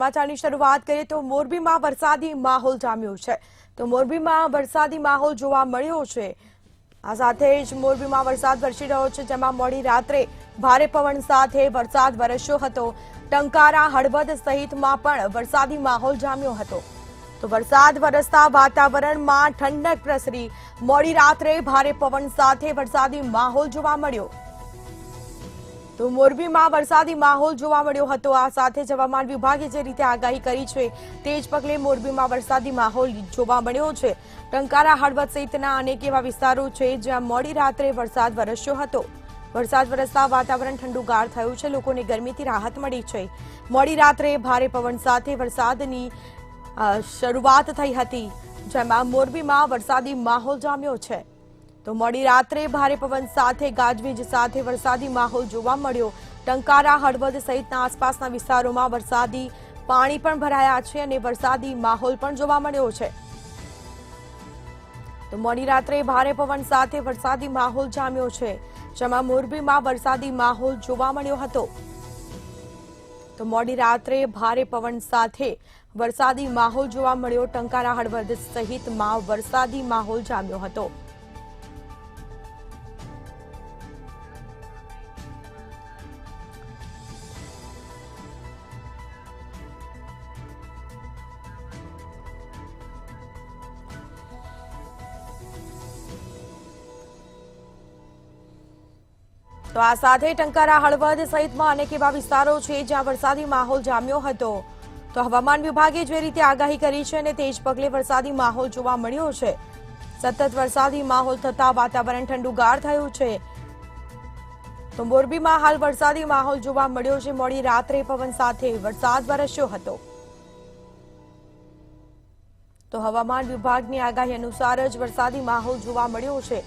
સમાચારની શરૂઆત કરીએ તો મોરબીમાં વરસાદી માહોલ જામ્યો છે તો મોરબીમાં વરસાદી માહોલ જોવા મળ્યો છે। આ સાથે જ મોરબીમાં વરસાદ વરસી રહ્યો છે, જેમાં મોડી રાત્રે ભારે પવન સાથે વરસાદ વરસ્યો હતો। ટંકારા, હળવદ સહિતમાં પણ વરસાદી માહોલ જામ્યો હતો। તો વરસાદ વરસતા વાતાવરણમાં ઠંડક પ્રસરી। મોડી રાત્રે ભારે પવન સાથે વરસાદી માહોલ જોવા મળ્યો। તો મોરબીમાં વરસાદી માહોલ જોવા મળ્યો હતો। આ સાથે જ હવામાન વિભાગે જે રીતે આગાહી કરી છે તે જ પગલે મોરબીમાં વરસાદી માહોલ જોવા મળ્યો છે। ટંકારા, હળવદ સહિતના અનેક એવા વિસ્તારો છે જ્યાં મોડી રાત્રે વરસાદ વરસ્યો હતો। વરસાદ વરસતા વાતાવરણ ઠંડુગાર થયું છે, લોકોને ગરમીથી રાહત મળી છે। મોડી રાત્રે ભારે પવન સાથે વરસાદની શરૂઆત થઈ હતી, જેમાં મોરબીમાં વરસાદી માહોલ જામ્યો છે। તો મોડી રાત્રે ભારે પવન સાથે ગાજવીજ સાથે વરસાદી માહોલ જોવા મળ્યો। ટંકારા, હળવદ સહિતના આસપાસના વિસ્તારોમાં વરસાદી પાણી પણ ભરાયા છે અને વરસાદી માહોલ પણ જોવા મળ્યો છે। તો મોડી રાત્રે ભારે પવન સાથે વરસાદી માહોલ જામ્યો છે, જેમાં મોરબીમાં વરસાદી માહોલ જોવા મળ્યો હતો। તો મોડી રાત્રે ભારે પવન સાથે વરસાદી માહોલ જોવા મળ્યો। ટંકારા, હળવદ સહિતમાં વરસાદી માહોલ જામ્યો હતો। તો આ સાથે ટંકારા, હળવદ સહિતમાં અનેક એવા વિસ્તારો છે જ્યાં વરસાદી માહોલ જામ્યો હતો। તો હવામાન વિભાગે જે રીતે આગાહી કરી છે અને તે જ પગલે વરસાદી માહોલ જોવા મળ્યો છે। સતત વરસાદી માહોલ થતા વાતાવરણ ઠંડુગાર થયું છે। તો મોરબીમાં હાલ વરસાદી માહોલ જોવા મળ્યો છે। મોડી રાત્રે પવન સાથે વરસાદ વરસ્યો હતો। તો હવામાન વિભાગની આગાહી અનુસાર જ વરસાદી માહોલ જોવા મળ્યો છે।